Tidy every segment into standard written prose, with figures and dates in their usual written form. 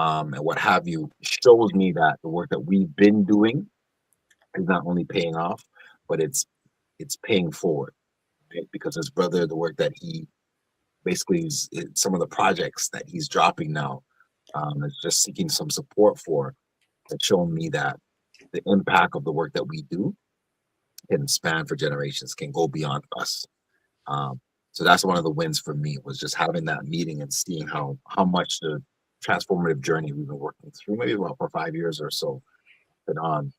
and what have you, shows me that the work that we've been doing is not only paying off, but it's paying forward, right? Because his brother, the work that he basically some of the projects that he's dropping now, is just seeking some support for. It's showing me that the impact of the work that we do can span for generations, can go beyond us. Um, so that's one of the wins for me, was just having that meeting and seeing how much the transformative journey we've been working through, maybe about for 5 years or so, been on,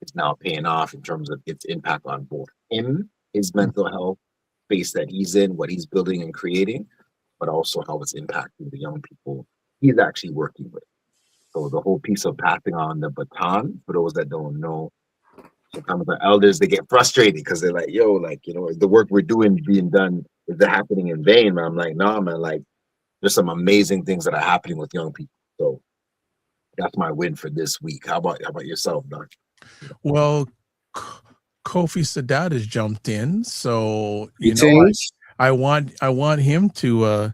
is now paying off in terms of its impact on both him, his mental health space that he's in, what he's building and creating, but also how it's impacting the young people he's actually working with. So the whole piece of passing on the baton, for those that don't know, sometimes the elders, they get frustrated because they're like, yo, like, the work we're doing being done, is it happening in vain? And I'm like, nah, man, like, there's some amazing things that are happening with young people. So that's my win for this week. How about yourself, Doc? Well, K- Kofi Sadat has jumped in, so Greetings. I want him to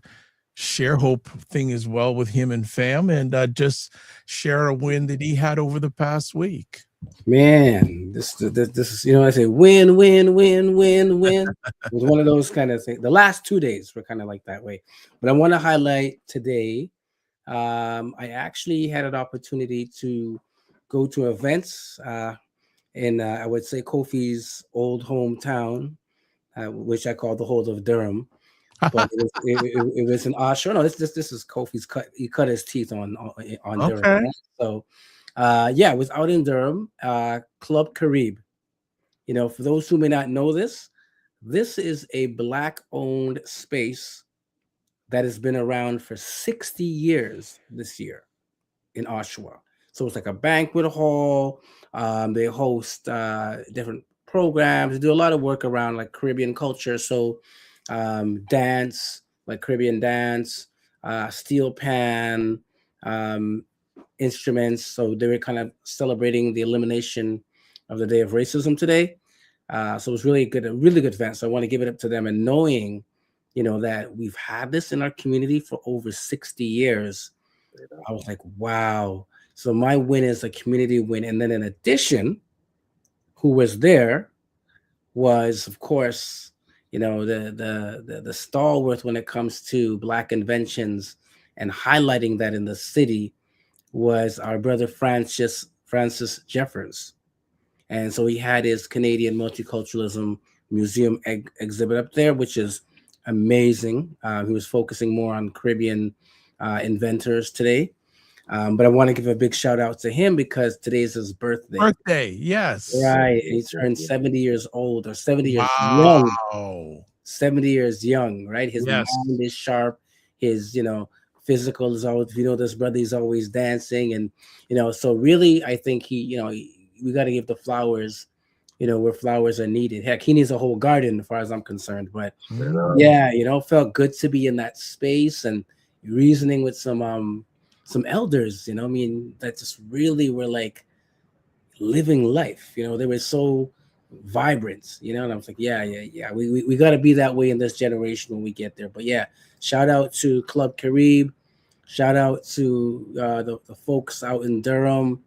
share hope thing as well with him and fam, and just share a win that he had over the past week. Man, this is, I say win, win, win, win, win. It was one of those kind of things. The last 2 days were kind of like that way. But I want to highlight today. I actually had an opportunity to go to events in, I would say, Kofi's old hometown, which I call the Hold of Durham. But it was an Oshawa. No, this is Kofi's cut. He cut his teeth on Durham. Okay. Right? So, yeah, it was out in Durham, Club Carib. For those who may not know this is a Black-owned space that has been around for 60 years this year in Oshawa. So it's like a banquet hall. They host different programs. They do a lot of work around like Caribbean culture. So dance, like Caribbean dance, steel pan, instruments. So they were kind of celebrating the elimination of the Day of Racism today. So it was really good, a really good event. So I want to give it up to them. And knowing, that we've had this in our community for over 60 years, I was like, wow. So my win is a community win. And then in addition, who was there was, of course, the stalwart when it comes to Black inventions and highlighting that in the city was our brother Francis Jeffers. And so he had his Canadian Multiculturalism Museum exhibit up there, which is amazing. He was focusing more on Caribbean inventors today. But I want to give a big shout out to him because today's his birthday. Yes. Right. He turned 70 years old, or 70 years Wow. young. 70 years young, right? His Yes. mind is sharp. His, physical is always, this brother is always dancing. And, so really, I think we got to give the flowers, where flowers are needed. Heck, he needs a whole garden as far as I'm concerned. But yeah, felt good to be in that space and reasoning with some elders, that just really were like living life. They were so vibrant, and I was like, yeah. We got to be that way in this generation when we get there. But yeah, shout out to Club Carib, shout out to the folks out in Durham,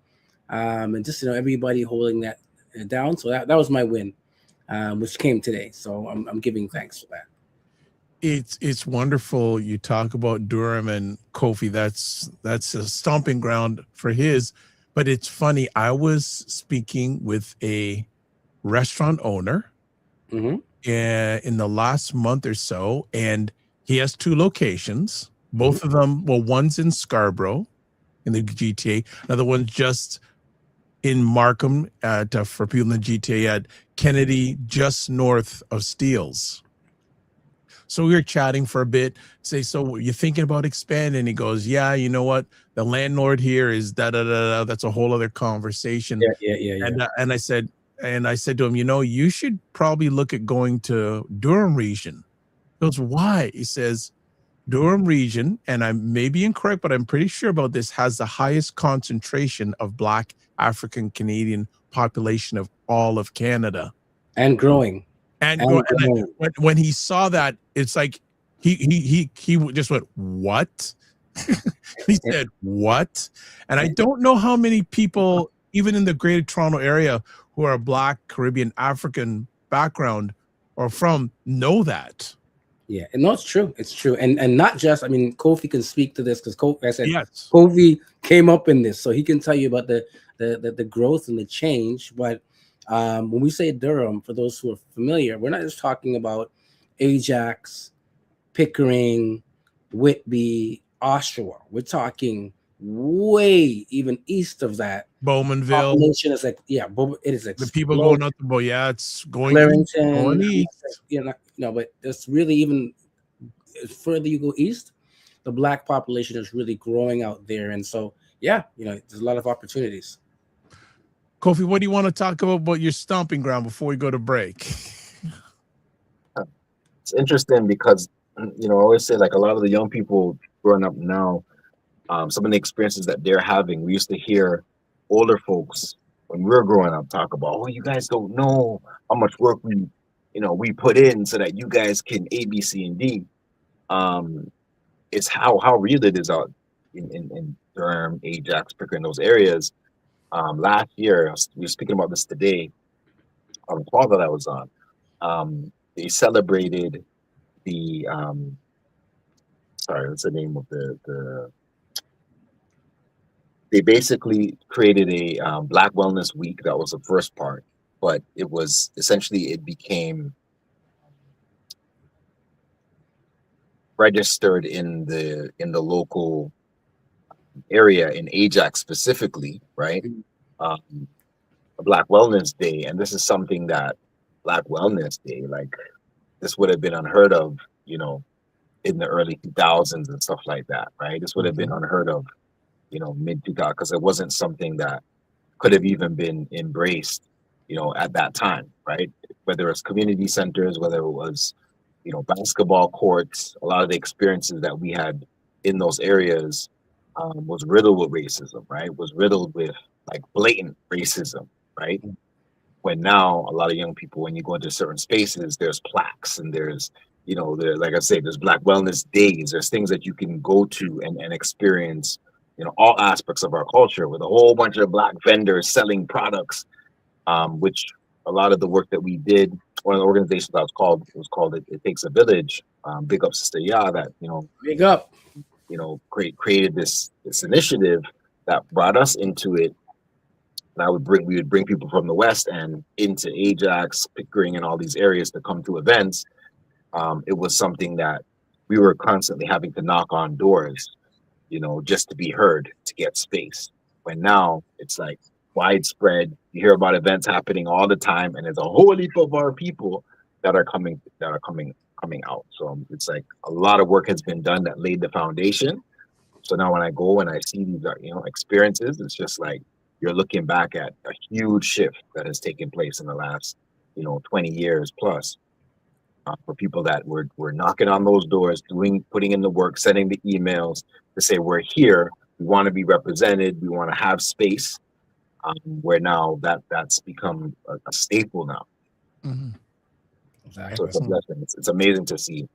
and just everybody holding that down. So that was my win, which came today. So I'm giving thanks for that. It's wonderful. You talk about Durham and Kofi. That's a stomping ground for his. But it's funny. I was speaking with a restaurant owner in the last month or so, and he has 2 locations. Both of them, well, one's in Scarborough in the GTA. Another one's just in Markham for people in the GTA at Kennedy, just north of Steeles. So we were chatting for a bit, say, so you're thinking about expanding? He goes, yeah, you know what? The landlord here is da-da-da-da. That's a whole other conversation. Yeah. And I said to him, you should probably look at going to Durham region. He goes, why? He says, Durham region, and I may be incorrect, but I'm pretty sure about this, has the highest concentration of Black African Canadian population of all of Canada. And growing. And when he saw that, it's like he just went, what? He said, what? And I don't know how many people, even in the Greater Toronto area, who are Black, Caribbean, African background or from know that. Yeah, and no, it's true. It's true. And not just, I mean, Kofi can speak to this because Kofi, I said, Yes. Kofi came up in this, so he can tell you about the growth and the change. But when we say Durham, for those who are familiar, we're not just talking about Ajax, Pickering, Whitby, Oshawa. We're talking way even east of that. Bowmanville. Population is like, yeah, it is The people going up the boat. Yeah, it's going Clarington, going east. You know, no, but it's really even further you go east, the Black population is really growing out there. And so, yeah, you know, there's a lot of opportunities. Kofi, what do you want to talk about your stomping ground before we go to break? It's interesting because, you know, I always say, like, a lot of the young people growing up now, some of the experiences that they're having, we used to hear older folks when we were growing up talk about, oh, you guys don't know how much work we put in so that you guys can A, B, C, and D. It's how real it is out in Durham, Ajax, Pickering, those areas. Last year, we were speaking about this today on the call that I was on. They celebrated the sorry, what's the name of they basically created a Black Wellness Week. That was the first part, but it was essentially, it became registered in the local area in Ajax specifically, right? A Black Wellness Day, and this is something that Black Wellness Day, like, this would have been unheard of, you know, in the early 2000s and stuff like that, right? This would have been unheard of, you know, mid 2000s, because it wasn't something that could have even been embraced, you know, at that time, right? Whether it's community centers, whether it was, you know, basketball courts, a lot of the experiences that we had in those areas was riddled with racism, right? Was riddled with, like, blatant racism, right? When now a lot of young people, when you go into certain spaces, there's plaques and there's, you know, like I say, there's Black Wellness Days. There's things that you can go to and experience, you know, all aspects of our culture, with a whole bunch of Black vendors selling products, which a lot of the work that we did, one of the organizations I was called It Takes a Village. Big up Sister Ya, that, you know, Big up. You know, created this initiative that brought us into it. And we would bring people from the West and into Ajax, Pickering, and all these areas to come to events. It was something that we were constantly having to knock on doors, you know, just to be heard, to get space. When now it's like widespread. You hear about events happening all the time, and there's a whole heap of our people that are coming out. So it's like a lot of work has been done that laid the foundation. So now when I go and I see these, you know, experiences, it's just like you're looking back at a huge shift that has taken place in the last, you know, 20 years plus, for people that were knocking on those doors, putting in the work, sending the emails to say, we're here, we want to be represented, we want to have space, where now that's become a staple now. Mm-hmm. Exactly. So it's a blessing. It's amazing to see.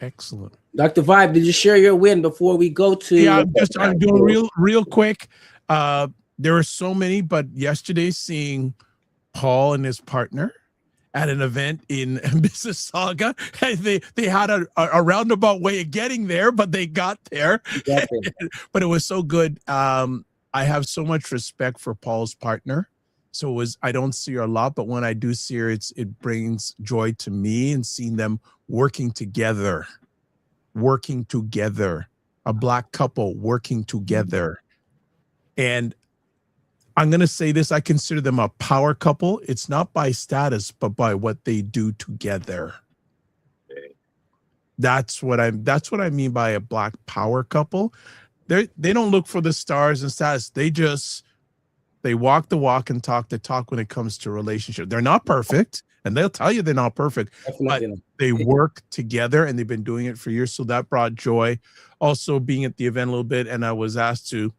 Excellent. Dr. Vibe, did you share your win before we go to? Yeah, I'm doing real quick. There are so many, but yesterday seeing Paul and his partner at an event in Mississauga, they had a roundabout way of getting there, but they got there. But it was so good. I have so much respect for Paul's partner. So I don't see her a lot, but when I do see her, it brings joy to me, and seeing them working together, a Black couple working together. And I'm going to say this, I consider them a power couple. It's not by status, but by what they do together. That's what I mean by a Black power couple. They don't look for the stars and status. They walk the walk and talk the talk when it comes to relationship. They're not perfect, and they'll tell you they're not perfect, but they work together, and they've been doing it for years. So that brought joy. Also being at the event a little bit, and I was asked to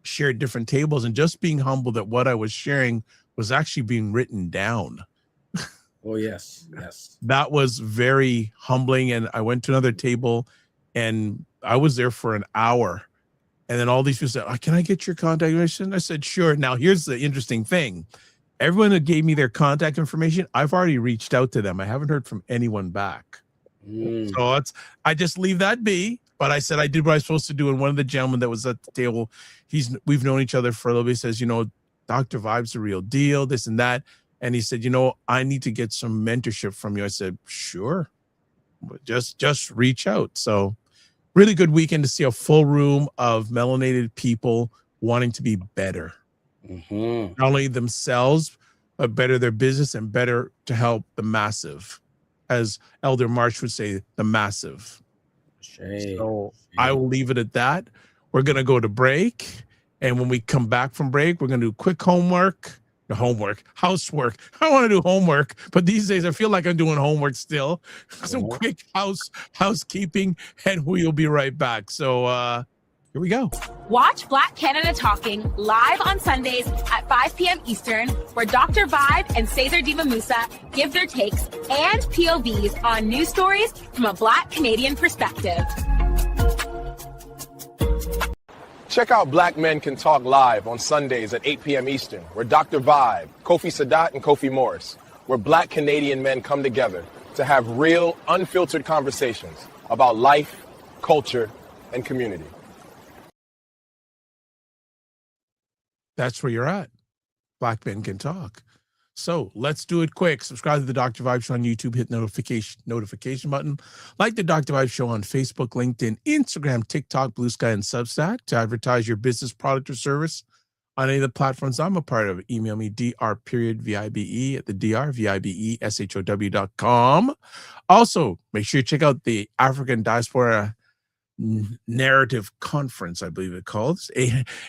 share different tables, and just being humbled that what I was sharing was actually being written down. Oh, yes. That was very humbling. And I went to another table, and I was there for an hour. And then all these people said, oh, can I get your contact information? I said, sure. Now, here's the interesting thing. Everyone that gave me their contact information, I've already reached out to them. I haven't heard from anyone back. So I just leave that be. But I said I did what I was supposed to do. And one of the gentlemen that was at the table, we've known each other for a little bit, says, Dr. Vibe's the real deal, this and that. And he said, I need to get some mentorship from you. I said, sure. Just reach out. So really good weekend to see a full room of melanated people wanting to be better. Not only themselves, but better their business and better to help the massive. As Elder March would say, the massive. So I will leave it at that. We're going to go to break. And when we come back from break, we're going to do quick housework. I want to do homework, but these days I feel like I'm doing homework still. Some quick housekeeping, and we'll be right back. So here we go. Watch Black Canada Talking live on Sundays at 5 p.m. Eastern, where Dr. Vibe and Cesar Diva Musa give their takes and POVs on news stories from a Black Canadian perspective. Check out Black Men Can Talk live on Sundays at 8 p.m. Eastern, where Dr. Vibe, Kofi Sadat, and Kofi Morris, where Black Canadian men come together to have real, unfiltered conversations about life, culture, and community. That's where you're at. Black Men Can Talk. So let's do it quick. Subscribe to the Dr. Vibe Show on YouTube. Hit notification button. Like the Dr. Vibe Show on Facebook, LinkedIn, Instagram, TikTok, Blue Sky, and Substack. To advertise your business, product, or service on any of the platforms I'm a part of, email me dr.vibe at the drvibeshow.com. Also, make sure you check out the African Diaspora Narrative Conference, I believe it's called.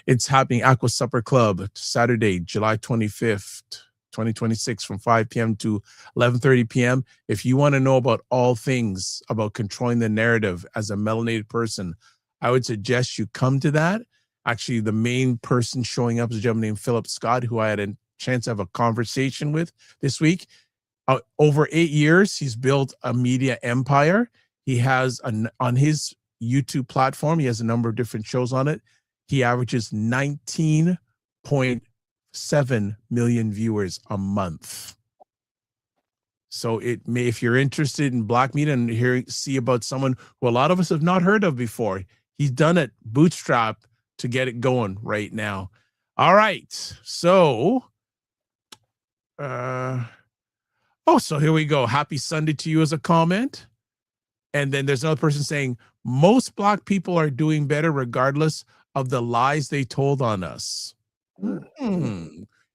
It's happening Aqua Supper Club, Saturday, July 25th. 2026 from 5 p.m. to 11:30 p.m. If you want to know about all things about controlling the narrative as a melanated person, I would suggest you come to that. Actually, the main person showing up is a gentleman named Philip Scott, who I had a chance to have a conversation with this week. Over 8 years, he's built a media empire. He has on his YouTube platform, he has a number of different shows on it. He averages 19.7 million viewers a month. So if you're interested in Black media and see about someone who a lot of us have not heard of before, he's done it bootstrap to get it going right now. All right. So, so here we go. Happy Sunday to you as a comment. And then there's another person saying, most Black people are doing better regardless of the lies they told on us.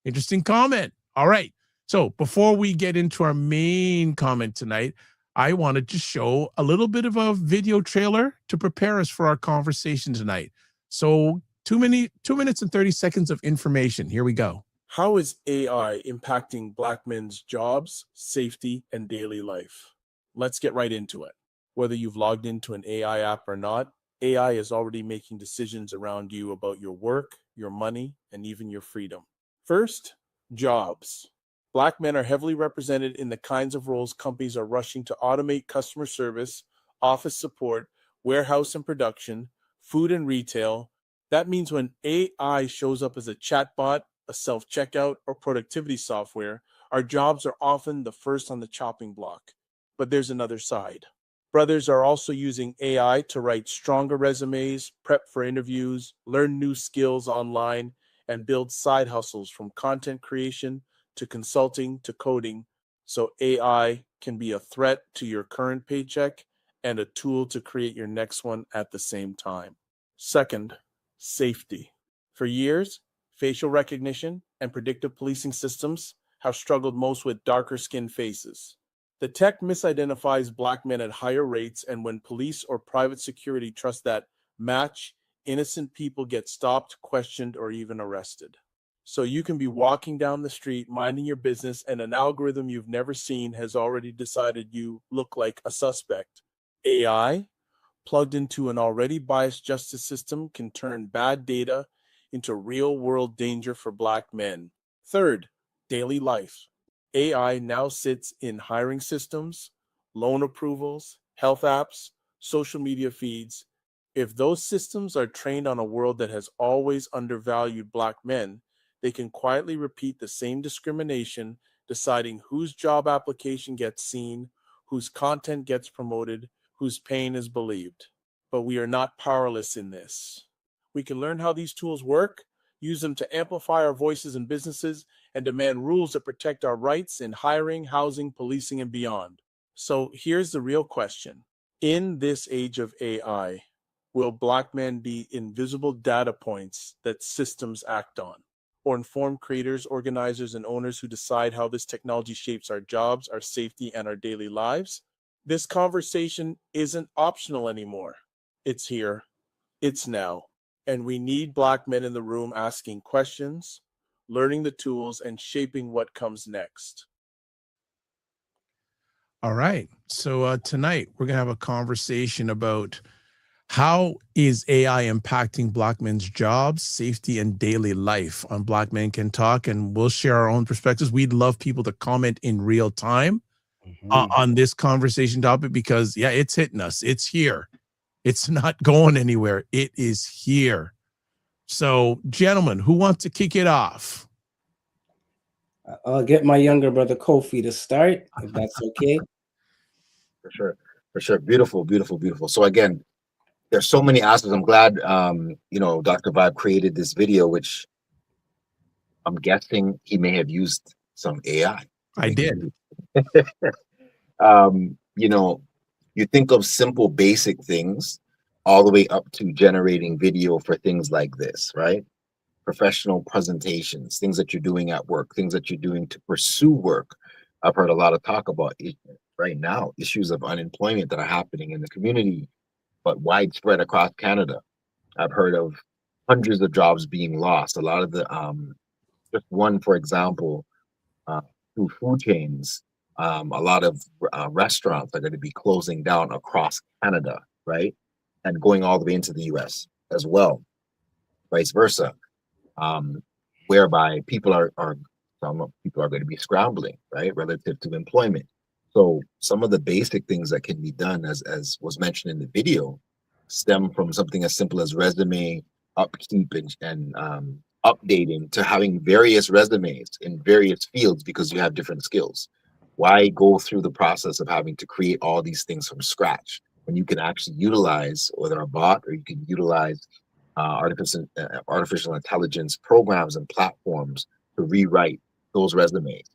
Interesting comment. All right. So before we get into our main comment tonight, I wanted to show a little bit of a video trailer to prepare us for our conversation tonight. So 2 minutes and 30 seconds of information. Here we go. How is AI impacting Black men's jobs, safety, and daily life? Let's get right into it. Whether you've logged into an AI app or not, AI is already making decisions around you about your work, your money, and even your freedom. First, jobs. Black men are heavily represented in the kinds of roles companies are rushing to automate: customer service, office support, warehouse and production, food and retail. That means when AI shows up as a chatbot, a self-checkout, or productivity software, our jobs are often the first on the chopping block. But there's another side. Brothers are also using AI to write stronger resumes, prep for interviews, learn new skills online, and build side hustles from content creation to consulting to coding, so AI can be a threat to your current paycheck and a tool to create your next one at the same time. Second, safety. For years, facial recognition and predictive policing systems have struggled most with darker skinned faces. The tech misidentifies Black men at higher rates, and when police or private security trust that match, innocent people get stopped, questioned, or even arrested. So you can be walking down the street, minding your business, and an algorithm you've never seen has already decided you look like a suspect. AI, plugged into an already biased justice system, can turn bad data into real-world danger for Black men. Third, daily life. AI now sits in hiring systems, loan approvals, health apps, social media feeds, If those systems are trained on a world that has always undervalued Black men, they can quietly repeat the same discrimination, deciding whose job application gets seen, whose content gets promoted, whose pain is believed. But we are not powerless in this. We can learn how these tools work, use them to amplify our voices in businesses, and demand rules that protect our rights in hiring, housing, policing, and beyond. So here's the real question. In this age of AI, will Black men be invisible data points that systems act on, or informed creators, organizers, and owners who decide how this technology shapes our jobs, our safety, and our daily lives? This conversation isn't optional anymore. It's here. It's now. And we need Black men in the room asking questions, learning the tools, and shaping what comes next. All right. So tonight we're going to have a conversation about how is AI impacting Black men's jobs, safety, and daily life on Black Men Can Talk, and we'll share our own perspectives. We'd love people to comment in real time on this conversation topic because, yeah, it's hitting us. It's here. It's not going anywhere. It is here. So, gentlemen, who wants to kick it off? I'll get my younger brother Kofi to start, if that's okay. For sure. For sure. Beautiful, beautiful, beautiful. So again, there's so many aspects. I'm glad, Dr. Vibe created this video, which I'm guessing he may have used some AI. I did. You think of simple, basic things all the way up to generating video for things like this, right? Professional presentations, things that you're doing at work, things that you're doing to pursue work. I've heard a lot of talk about it right now, issues of unemployment that are happening in the community, but widespread across Canada. I've heard of hundreds of jobs being lost. A lot of the, just one, for example, through food chains, a lot of restaurants are going to be closing down across Canada, right? And going all the way into the US as well, vice versa, whereby some people are going to be scrambling, right, relative to employment. So some of the basic things that can be done, as was mentioned in the video, stem from something as simple as resume upkeep and updating to having various resumes in various fields because you have different skills. Why go through the process of having to create all these things from scratch when you can actually utilize whether a bot or you can utilize artificial intelligence programs and platforms to rewrite those resumes,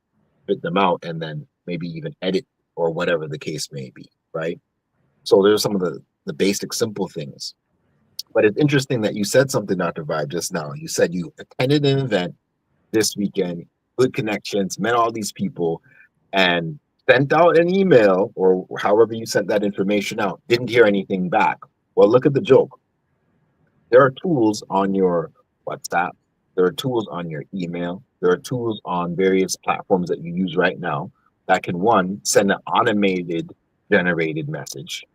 fit them out, and then maybe even edit or whatever the case may be, right? So there's some of the basic simple things. But it's interesting that you said something, Dr. Vibe, just now. You said you attended an event this weekend, good connections, met all these people, and sent out an email or however you sent that information out, didn't hear anything back. Well, look at the joke. There are tools on your WhatsApp. There are tools on your email. There are tools on various platforms that you use right now that can, one, send an automated generated message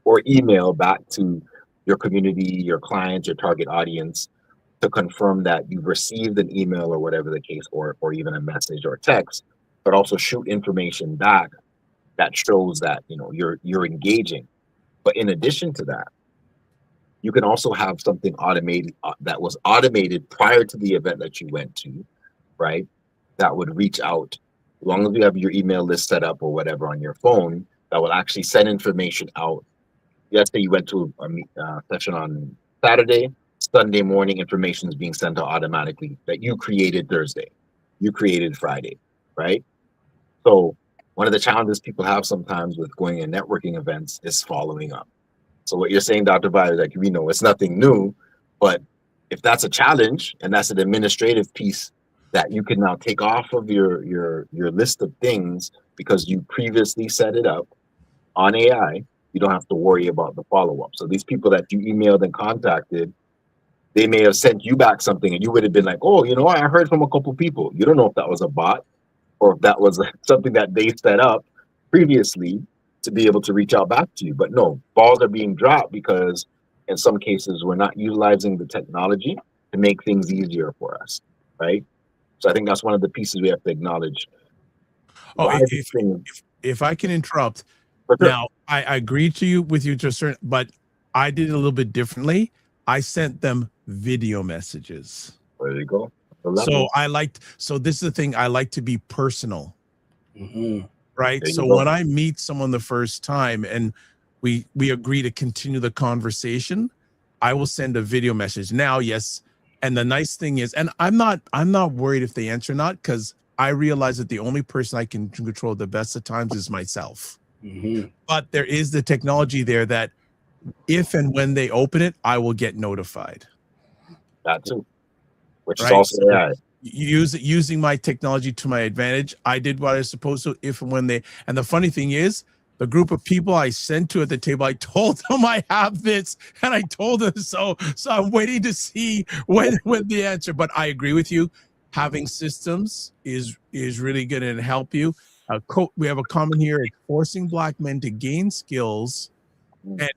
or email back to your community, your clients, your target audience to confirm that you've received an email or whatever the case, or even a message or text, but also shoot information back that shows that you're engaging. But in addition to that, you can also have something automated that was automated prior to the event that you went to, right? That would reach out, as long as you have your email list set up or whatever on your phone, that will actually send information out. Let's say you went to a session on Saturday, Sunday morning, information is being sent out automatically that you created Thursday, you created Friday, right? So one of the challenges people have sometimes with going to networking events is following up. So what you're saying, Dr. Violet, is like, it's nothing new, but if that's a challenge and that's an administrative piece that you can now take off of your list of things because you previously set it up on AI, you don't have to worry about the follow-up. So these people that you emailed and contacted, they may have sent you back something and you would have been like, oh, I heard from a couple people. You don't know if that was a bot or if that was something that they set up previously to be able to reach out back to you. But no, balls are being dropped because in some cases we're not utilizing the technology to make things easier for us, right? So I think that's one of the pieces we have to acknowledge. If I can interrupt, sure. now I agree with you to a certain, but I did it a little bit differently. I sent them video messages. There you go. So this is the thing, I like to be personal. Right. There you So go. when I meet someone the first time and we agree to continue the conversation, I will send a video message. Now, yes. And the nice thing is, and I'm not worried if they answer or not, because I realize that the only person I can control the best of times is myself. But there is the technology there that if and when they open it, I will get notified. That too. Which is Right? also So AI. using my technology to my advantage, I did what I was supposed to if and when they, and the funny thing is, the group of people I sent to at the table, I told them I have this, and I told them so I'm waiting to see when the answer. But I agree with you, having systems is really going to help you. We have a comment here, it's forcing Black men to gain skills and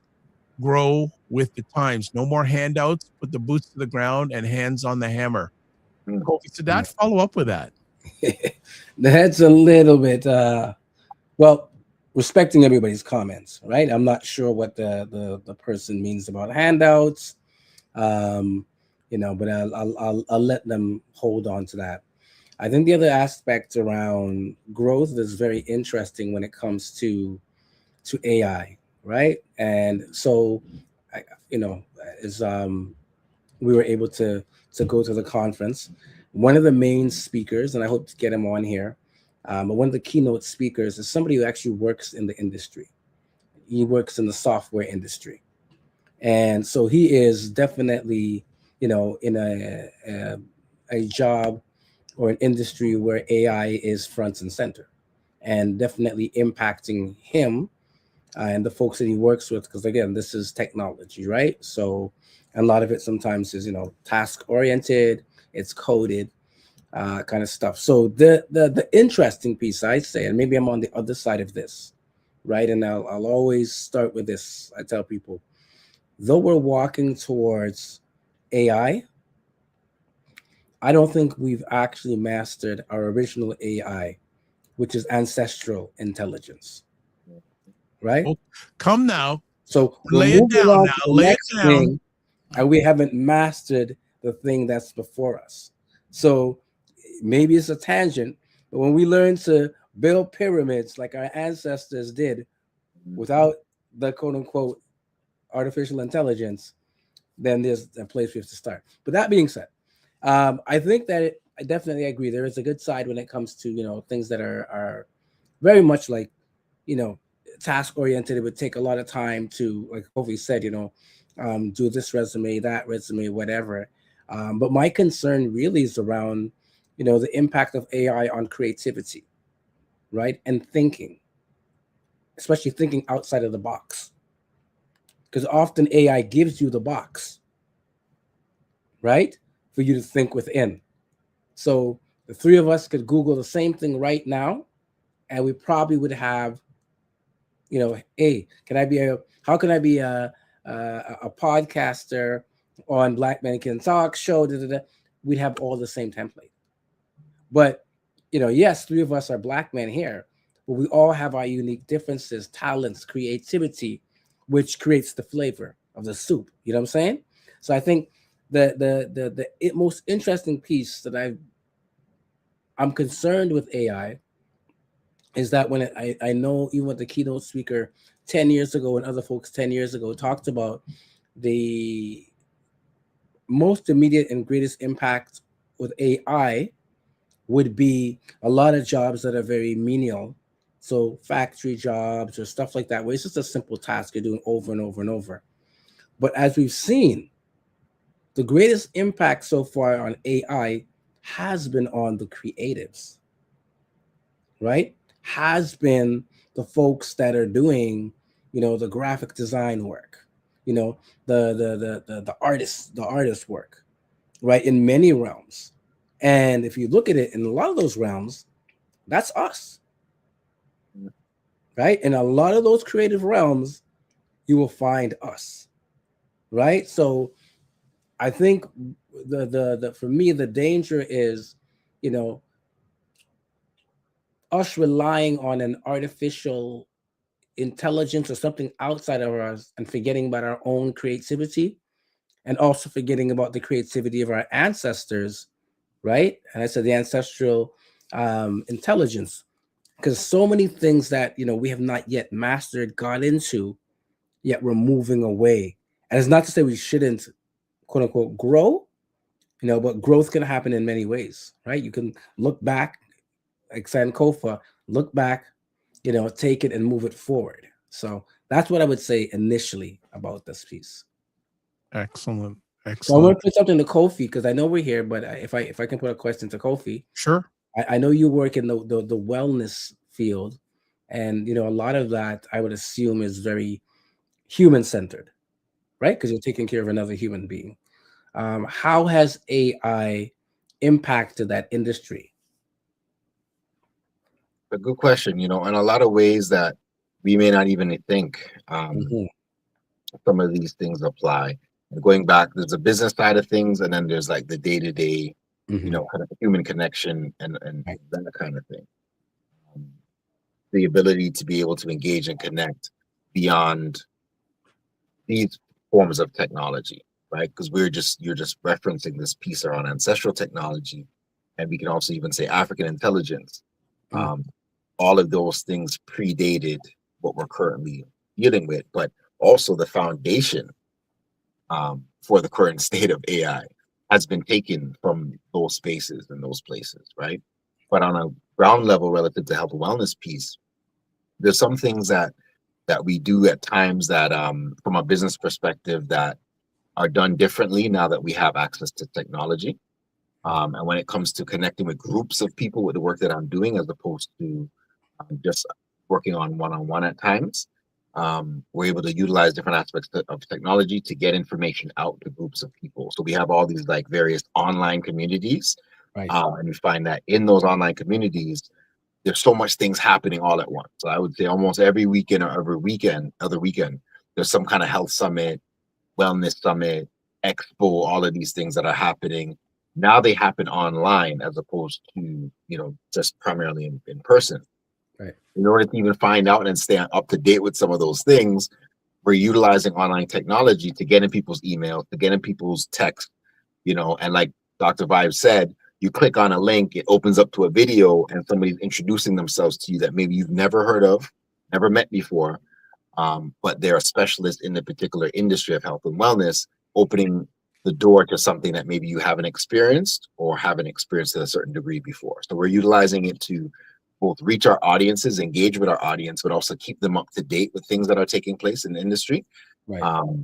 grow with the times. No more handouts, put the boots to the ground and hands on the hammer. So that follow up with that. That's a little bit well, respecting everybody's comments, right? I'm not sure what the person means about handouts, you know, but I'll let them hold on to that. I think the other aspect around growth is very interesting when it comes to AI, right? And so, you know, as we were able to go to the conference, one of the main speakers, and I hope to get him on here, but one of the keynote speakers is somebody who actually works in the industry. He works in the software industry, and so he is definitely, you know, in a job or an industry where AI is front and center, and definitely impacting him and the folks that he works with, because again, this is technology, right? So a lot of it sometimes is, you know, task oriented, it's coded, kind of stuff. So the interesting piece, I say, and maybe I'm on the other side of this, right? And I'll always start with this. I tell people, though we're walking towards AI, I don't think we've actually mastered our original AI, which is ancestral intelligence, right? Oh, come now. So Lay it down now. Lay it down. thing, and we haven't mastered the thing that's before us. So maybe it's a tangent, but when we learn to build pyramids like our ancestors did without the quote unquote artificial intelligence, then there's a place we have to start. But that being said, I think that I definitely agree. There is a good side when it comes to, you know, things that are very much like, you know, task oriented. It would take a lot of time to, like Kofi said, you know, do this resume, that resume, whatever. But my concern really is around, you know, the impact of AI on creativity, right? And thinking, especially thinking outside of the box. Because often AI gives you the box, right? For you to think within. So the three of us could Google the same thing right now, and we probably would have, you know, hey, how can I be a podcaster on Black Men Can Talk show? We'd have all the same template. But, you know, yes, three of us are Black men here, but we all have our unique differences, talents, creativity, which creates the flavor of the soup. You know what I'm saying? So I think the most interesting piece that I'm concerned with AI is that when I know even with the keynote speaker 10 years ago and other folks 10 years ago talked about the most immediate and greatest impact with AI would be a lot of jobs that are very menial. So factory jobs or stuff like that, where it's just a simple task you're doing over and over and over. But as we've seen, the greatest impact so far on AI has been on the creatives, right? Has been the folks that are doing, you know, the graphic design work, you know, the artist work, right? In many realms. And if you look at it in a lot of those realms, that's us, right? In a lot of those creative realms, you will find us, right? So I think the for me, the danger is, you know, us relying on an artificial intelligence or something outside of us and forgetting about our own creativity, and also forgetting about the creativity of our ancestors, right? And I said the ancestral intelligence, because so many things that we have not yet mastered, got into, yet we're moving away. And it's not to say we shouldn't, quote unquote, grow, but growth can happen in many ways, right? You can look back, like Sankofa, look back, take it and move it forward. So that's what I would say initially about this piece. Excellent. So I want Excellent. to put something to Kofi, because I know we're here, but if I can put a question to Kofi, Sure. I know you work in the wellness field, and a lot of that I would assume is very human centered, right? Because you're taking care of another human being. How has AI impacted that industry? A good question. In a lot of ways that we may not even think Mhm, some of these things apply. And going back, there's a business side of things, and then there's like the day-to-day, mhm, kind of human connection and right, that kind of thing. Um, the ability to be able to engage and connect beyond these forms of technology, right? Because you're just referencing this piece around ancestral technology, and we can also even say African intelligence. mm, Um, all of those things predated what we're currently dealing with, but also the foundation for the current state of AI has been taken from those spaces and those places, right? But on a ground level, relative to health and wellness piece, there's some things that we do at times that, from a business perspective, that are done differently now that we have access to technology. And when it comes to connecting with groups of people with the work that I'm doing, as opposed to just working on one-on-one at times, we're able to utilize different aspects of technology to get information out to groups of people. So we have all these like various online communities, right, and we find that in those online communities, there's so much things happening all at once. So I would say almost every weekend or every other weekend, there's some kind of health summit, wellness summit, expo, all of these things that are happening. Now they happen online as opposed to, just primarily in person. right. In order to even find out and stay up to date with some of those things, we're utilizing online technology to get in people's emails, to get in people's texts, and like Dr. Vibe said, you click on a link, it opens up to a video, and somebody's introducing themselves to you that maybe you've never heard of, never met before, but they're a specialist in the particular industry of health and wellness, opening the door to something that maybe you haven't experienced or haven't experienced to a certain degree before. So we're utilizing it to both reach our audiences, engage with our audience, but also keep them up to date with things that are taking place in the industry. Right.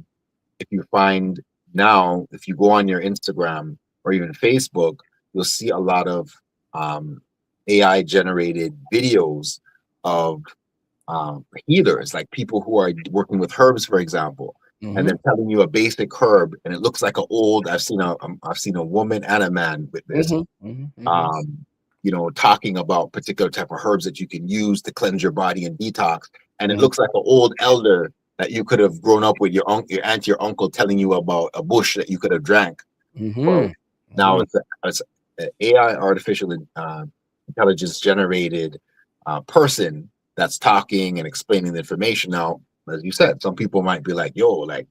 If you find now, if you go on your Instagram or even Facebook, you'll see a lot of AI generated videos of healers, like people who are working with herbs, for example, and Mhm, they're telling you a basic herb, and it looks like I've seen a woman and a man with this, mhm, mhm, mhm, um, talking about particular type of herbs that you can use to cleanse your body and detox, and it mhm, looks like an old elder that you could have grown up with your aunt, your uncle telling you about a bush that you could have drank. Well, mhm, now mhm, it's a AI, artificial intelligence generated person that's talking and explaining the information. Now, as you said, some people might be like, "Yo, like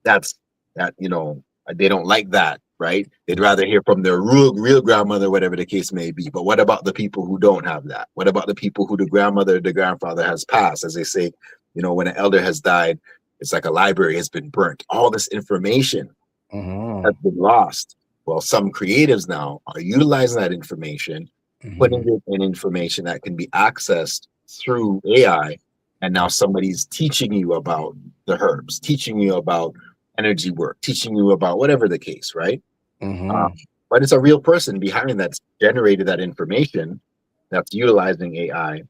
that's that," they don't like that, right? They'd rather hear from their real grandmother, whatever the case may be. But what about the people who don't have that? What about the people who the grandmother, the grandfather has passed? As they say, when an elder has died, it's like a library has been burnt. All this information has mhm, been lost. Well, some creatives now are utilizing that information, putting mhm, it in information that can be accessed through AI. And now somebody's teaching you about the herbs, teaching you about energy work, teaching you about whatever the case, right? Um, mhm, but it's a real person behind that's generated that information, that's utilizing AI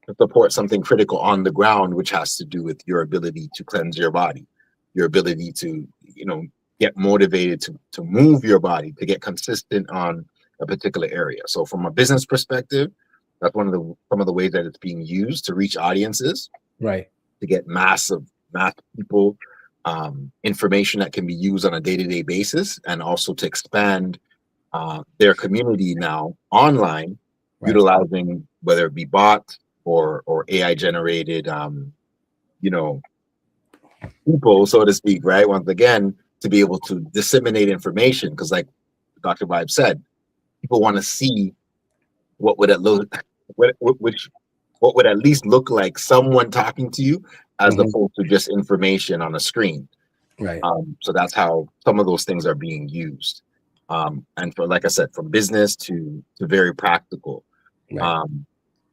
to support something critical on the ground, which has to do with your ability to cleanse your body, your ability to, get motivated to move your body, to get consistent on a particular area. So from a business perspective, that's some of the ways that it's being used to reach audiences, right. to get mass people, information that can be used on a day-to-day basis, and also to expand their community now online, Right. utilizing whether it be bots, or AI generated you know, people, so to speak, right? Once again, to be able to disseminate information, because like Dr. Vibe said, people want to see what would it look, what would at least look like someone talking to you, as Mhm. opposed to just information on a screen. Right. So that's how some of those things are being used. And for, like I said, from business to very practical. Right.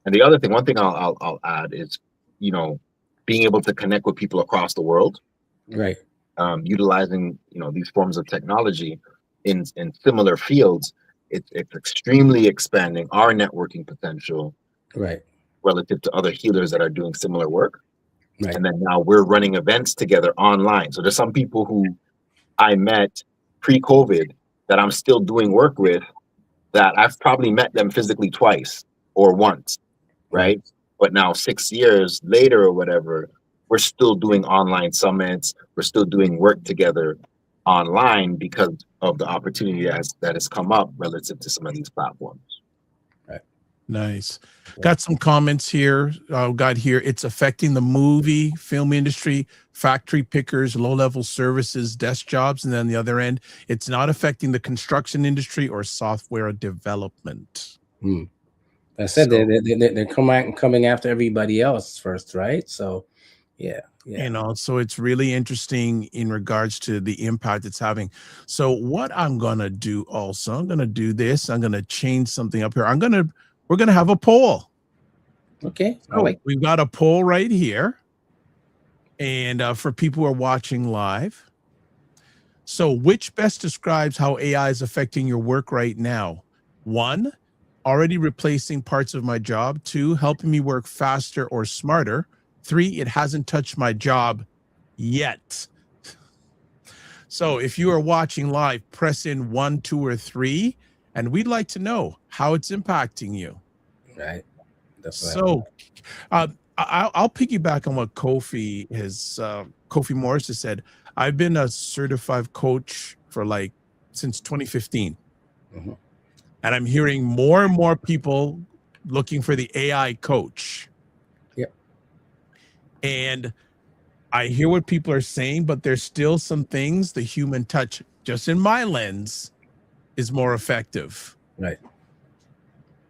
And the other thing, one thing I'll add is, you know, being able to connect with people across the world, Right. utilizing, you know, these forms of technology in similar fields. It's extremely expanding our networking potential Right. relative to other healers that are doing similar work. Right. And then now we're running events together online. So there's some people who I met pre-COVID that I'm still doing work with, that I've probably met them physically twice or once, Right. right? But now 6 years later or whatever, we're still doing online summits. We're still doing work together online because of the opportunity that has come up relative to some of these platforms. Nice. Got some comments here. Got here. It's affecting the movie, film industry, factory pickers, low-level services, desk jobs, and then the other end, it's not affecting the construction industry or software development. Hmm. I said So, they're coming after everybody else first, right? So, yeah. you know, so it's really interesting in regards to the impact it's having. So what I'm gonna do also, I'm gonna do this. I'm gonna change something up here. We're gonna have a poll. Okay. I So like. we've got a poll right here, and for people who are watching live. So, which best describes how AI is affecting your work right now? 1, already replacing parts of my job. 2, helping me work faster or smarter. 3, it hasn't touched my job yet. So, if you are watching live, press in 1, 2, or 3, and we'd like to know how it's impacting you. Right. That's right. So, I'll piggyback on what Kofi Morris has said. I've been a certified coach for since 2015. Mhm. And I'm hearing more and more people looking for the AI coach. Yep. And I hear what people are saying, but there's still some things the human touch, just in my lens, is more effective. Right.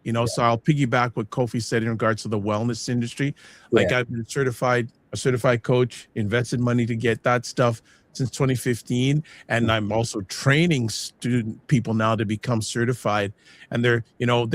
You know, so I'll piggyback what Kofi said in regards to the wellness industry. Like, Yeah. I've been a certified coach, invested money to get that stuff since 2015. And I'm also training people now to become certified. And they're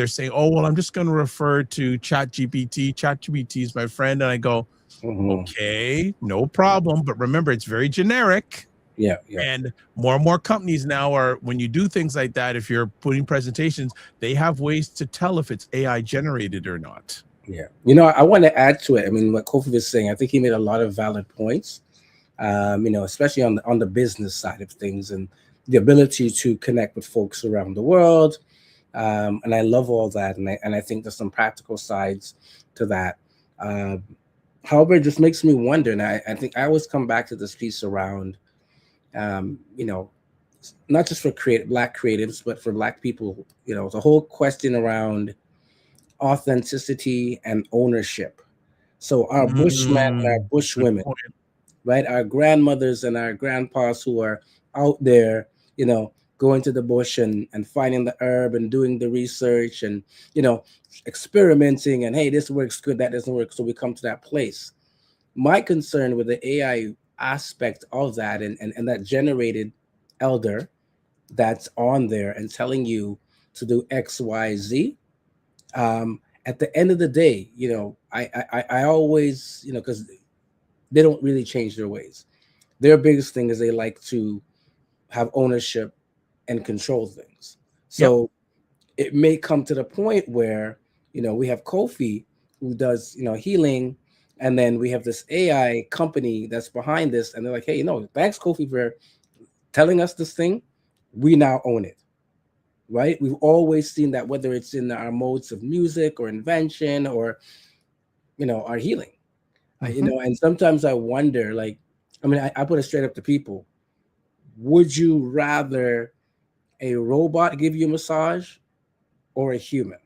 saying, oh, well, I'm just going to refer to ChatGPT. ChatGPT is my friend. And I go, Mhm. okay, no problem. But remember, it's very generic. Yeah. And more companies now are, when you do things like that, if you're putting presentations, they have ways to tell if it's AI generated or not. Yeah. You know, I want to add to it. I mean, what Kofi was saying, I think he made a lot of valid points. You know, especially on the business side of things and the ability to connect with folks around the world. And I love all that. And I think there's some practical sides to that. However, it just makes me wonder. And I think I always come back to this piece around, you know, not just for Black creatives, but for Black people, you know, the whole question around authenticity and ownership. So our Bushmen and our Good Bushwomen, point. right? Our grandmothers and our grandpas who are out there, you know, going to the bush and finding the herb and doing the research and, you know, experimenting and, hey, this works good, that doesn't work. So we come to that place. My concern with the AI aspect of that and that generated elder that's on there and telling you to do X, Y, Z. At the end of the day, you know, I always, you know, because they don't really change their ways. Their biggest thing is they like to have ownership and control things. So it may come to the point where, you know, we have Kofi who does, you know, healing, and then we have this AI company that's behind this, and they're like, hey, you know, thanks Kofi for telling us this thing. We now own it. Right? We've always seen that, whether it's in our modes of music or invention or, you know, our healing. You know, and sometimes I wonder, like, I mean, I put it straight up to people. Would you rather a robot give you a massage or a human?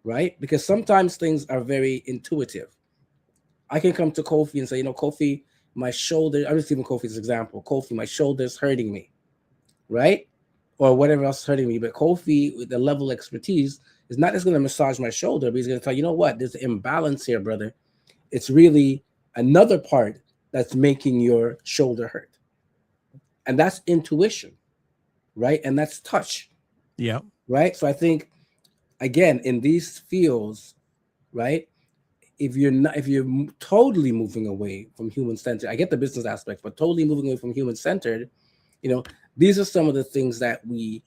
right? Because sometimes things are very intuitive. I can come to Kofi and say, you know, Kofi, my shoulder, I'm just giving Kofi's example. Kofi, my shoulder's hurting me, right? Or whatever else is hurting me. But Kofi, with the level of expertise, is not just going to massage my shoulder, but he's going to tell you know what, there's an imbalance here, brother. It's really another part that's making your shoulder hurt. And that's intuition, right? And that's touch, Yeah. right? So I think, again, in these fields, right, if you're totally moving away from human centered, I get the business aspect, but totally moving away from human centered, you know, these are some of the things that we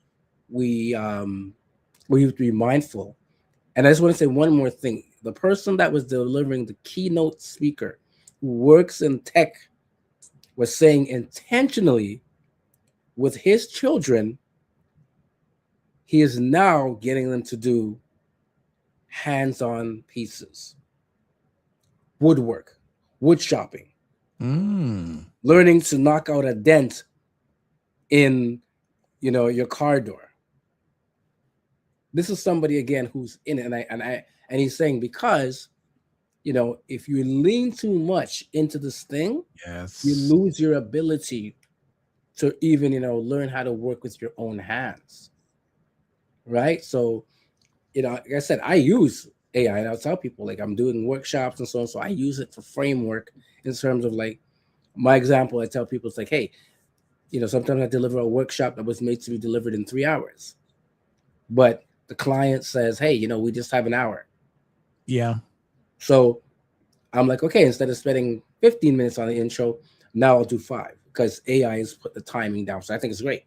have to be mindful. And I just want to say one more thing: the person that was delivering the keynote speaker, who works in tech, was saying intentionally with his children, he is now getting them to do hands-on pieces, woodwork, wood shopping, learning to knock out a dent in, you know, your car door. This is somebody again who's in it, and he's saying, because, you know, if you lean too much into this thing, Yes. you lose your ability to even, you know, learn how to work with your own hands, right? So, you know, like I said, I use AI, and I'll tell people, like, I'm doing workshops and so on, so I use it for framework in terms of, like, my example. I tell people, it's like, hey, you know, sometimes I deliver a workshop that was made to be delivered in 3 hours, but the client says, hey, you know, we just have an hour. Yeah. So I'm like, okay, instead of spending 15 minutes on the intro, now I'll do 5, because AI has put the timing down. So I think it's great,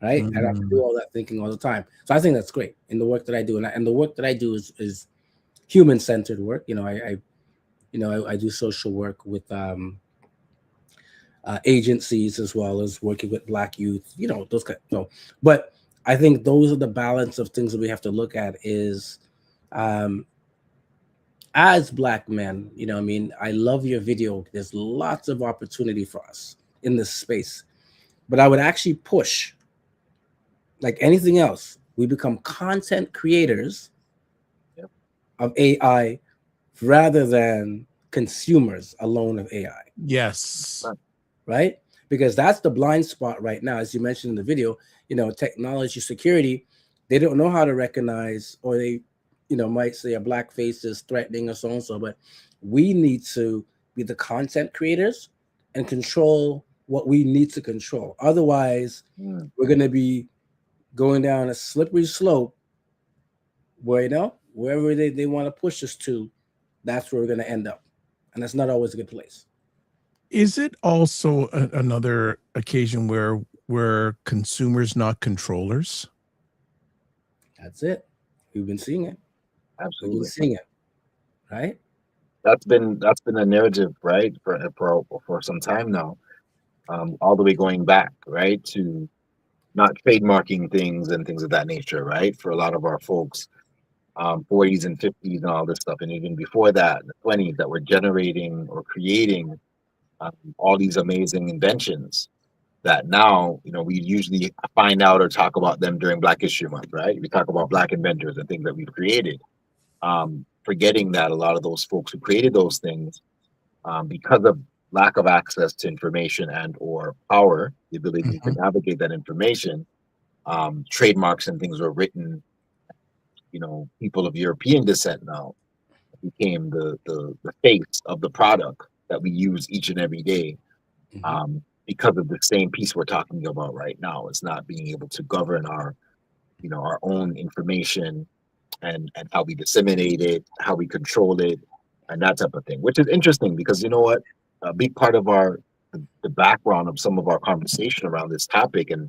right? I don't have to do all that thinking all the time. So I think that's great in the work that I do. And the work that I do is human-centered work. You know, I do social work with agencies, as well as working with Black youth, you know, those kind. So, but I think those are the balance of things that we have to look at is, as Black men, you know, I mean, I love your video. There's lots of opportunity for us in this space, but I would actually push, like anything else, we become content creators of AI rather than consumers alone of AI. Yes. Right? Because that's the blind spot right now, as you mentioned in the video. You know, technology security, they don't know how to recognize, or they, you know, might say a Black face is threatening or so and so. But we need to be the content creators and control what we need to control. Otherwise, we're going to be going down a slippery slope where, you know, wherever they want to push us to, that's where we're going to end up. And that's not always a good place. Is it also another occasion where we're consumers, not controllers? That's it. We've been seeing it. Absolutely. We've been seeing it, right? That's been a narrative, right, for some time now, all the way going back, right, to not trademarking things and things of that nature, right, for a lot of our folks, 40s and 50s and all this stuff, and even before that, the 20s, that were generating or creating all these amazing inventions that now, you know, we usually find out or talk about them during Black History Month, right? We talk about Black inventors and things that we've created, forgetting that a lot of those folks who created those things, because of lack of access to information and or power, the ability to navigate that information, trademarks and things were written. You know, people of European descent now became the face of the product that we use each and every day, because of the same piece we're talking about right now. It's not being able to govern our, you know, our own information and how we disseminate it, how we control it, and that type of thing. Which is interesting because, you know what, a big part of the background of some of our conversation around this topic, and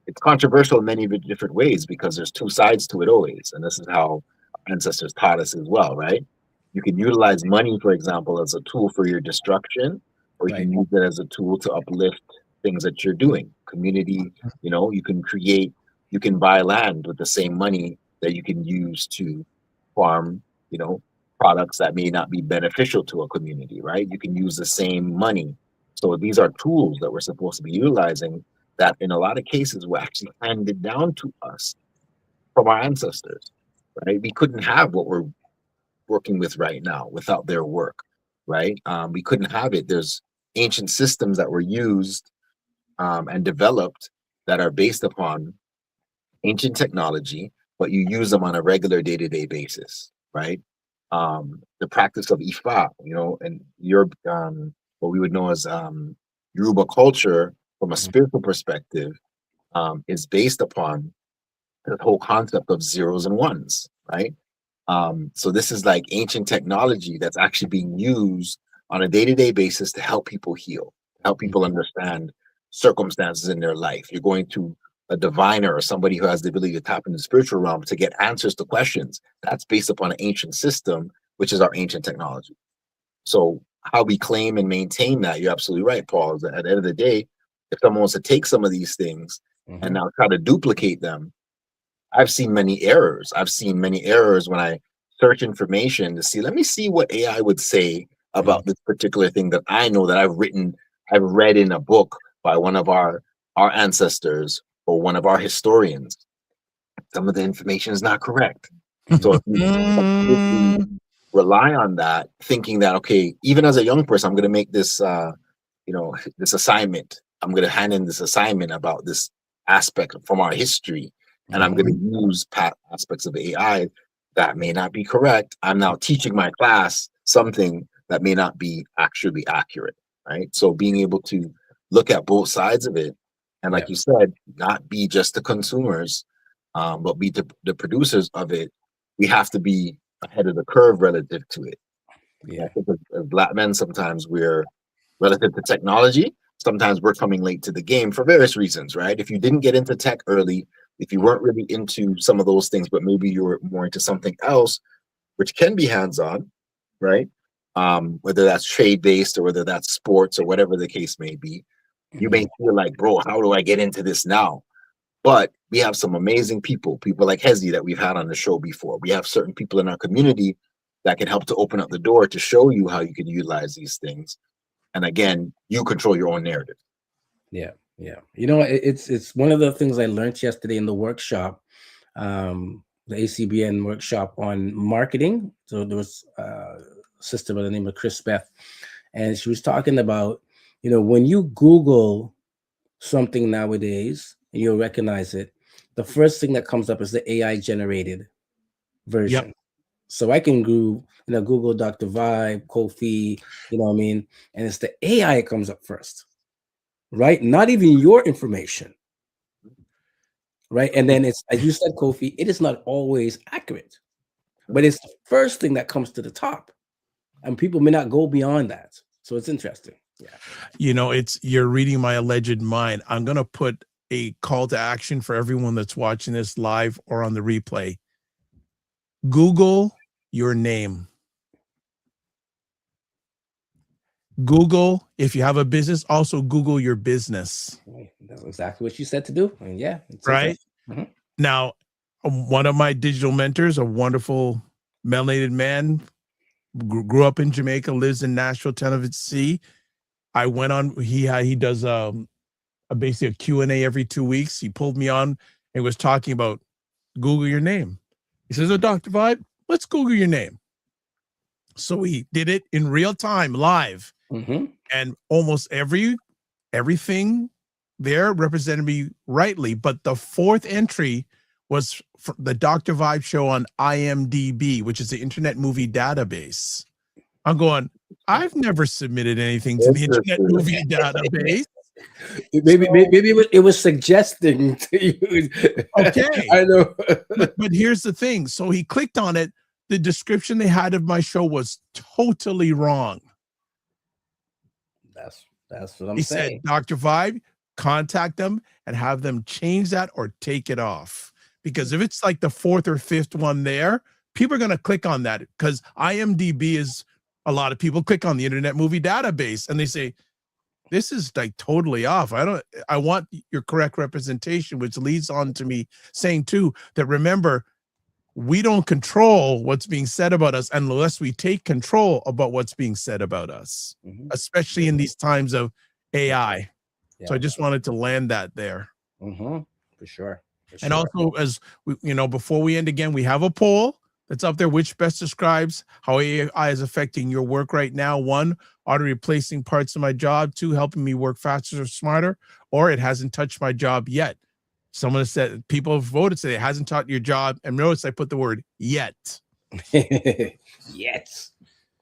it's controversial in many different ways because there's two sides to it always, and this is how our ancestors taught us as well, right? You can utilize money, for example, as a tool for your destruction, or you can use it as a tool to uplift things that you're doing. Community, you know, you can buy land with the same money that you can use to farm, you know, products that may not be beneficial to a community, right? You can use the same money. So these are tools that we're supposed to be utilizing that in a lot of cases were actually handed down to us from our ancestors, right? We couldn't have what we're working with right now without their work, right? We couldn't have it. There's ancient systems that were used and developed that are based upon ancient technology, but you use them on a regular day-to-day basis, right? The practice of Ifa, and your what we would know as Yoruba culture from a spiritual perspective is based upon the whole concept of zeros and ones, right? So this is like ancient technology that's actually being used on a day-to-day basis to help people heal, help people understand circumstances in their life. You're going to a diviner or somebody who has the ability to tap into the spiritual realm to get answers to questions. That's based upon an ancient system, which is our ancient technology. So how we claim and maintain that, you're absolutely right, Paul, is that at the end of the day, if someone wants to take some of these things and now try to duplicate them, I've seen many errors. I've seen many errors when I search information to see, let me see what AI would say about this particular thing that I know that I've read in a book by one of our ancestors or one of our historians. Some of the information is not correct. So if you completely rely on that, thinking that, okay, even as a young person, I'm going to make this, this assignment. I'm going to hand in this assignment about this aspect from our history, and I'm going to use aspects of AI that may not be correct. I'm now teaching my class something that may not be actually accurate, right? So being able to look at both sides of it, and like you said, not be just the consumers, but be the producers of it. We have to be ahead of the curve relative to it. Yeah. I think as Black men, sometimes we're relative to technology. Sometimes we're coming late to the game for various reasons, right? If you didn't get into tech early, if you weren't really into some of those things, but maybe you were more into something else, which can be hands-on, right? Whether that's trade-based or whether that's sports or whatever the case may be, you may feel like, bro, how do I get into this now? But we have some amazing people like Hezi that we've had on the show before. We have certain people in our community that can help to open up the door to show you how you can utilize these things. And again, you control your own narrative. Yeah. It's one of the things I learned yesterday in the workshop, the ACBN workshop on marketing. So there was a sister by the name of Chris Beth, and she was talking about, when you Google something nowadays, and you'll recognize it, the first thing that comes up is the AI generated version. So I can Google Dr. Vibe, Kofi, what I mean? And it's the AI that comes up first, right? Not even your information, right? And then it's, as you said, Kofi, it is not always accurate, but it's the first thing that comes to the top. And people may not go beyond that. So it's interesting. Yeah. You're reading my alleged mind. I'm going to put a call to action for everyone that's watching this live or on the replay. Google your name. Google, if you have a business, also Google your business. That's exactly what you said to do. And yeah. Right. Now, one of my digital mentors, a wonderful melanated man, grew up in Jamaica, lives in Nashville, Tennessee. I went on, he does basically a Q&A every 2 weeks. He pulled me on and was talking about Google your name. He says, "Oh, Dr. Vibe, let's Google your name." So he did it in real time, live. And almost everything there represented me rightly. But the fourth entry was for the Dr. Vibe show on IMDb, which is the Internet Movie Database. I'm going, I've never submitted anything to the Internet Movie Database. Maybe it was suggesting to you. Okay. I know. but here's the thing. So he clicked on it. The description they had of my show was totally wrong. That's what I'm saying. He said, Dr. Vibe, contact them and have them change that or take it off. Because if it's like the fourth or fifth one there, people are going to click on that, because IMDb is, a lot of people click on the Internet Movie Database and they say, this is like totally off. I want your correct representation, which leads on to me saying too, that remember, we don't control what's being said about us unless we take control about what's being said about us, especially in these times of AI. So I just wanted to land that there. For sure. And also, as we, before we end again, we have a poll that's up there. Which best describes how AI is affecting your work right now? 1, auto replacing parts of my job. 2, helping me work faster or smarter. Or it hasn't touched my job yet. Someone said, people have voted, say it hasn't taught your job. And notice I put the word yet. Yes.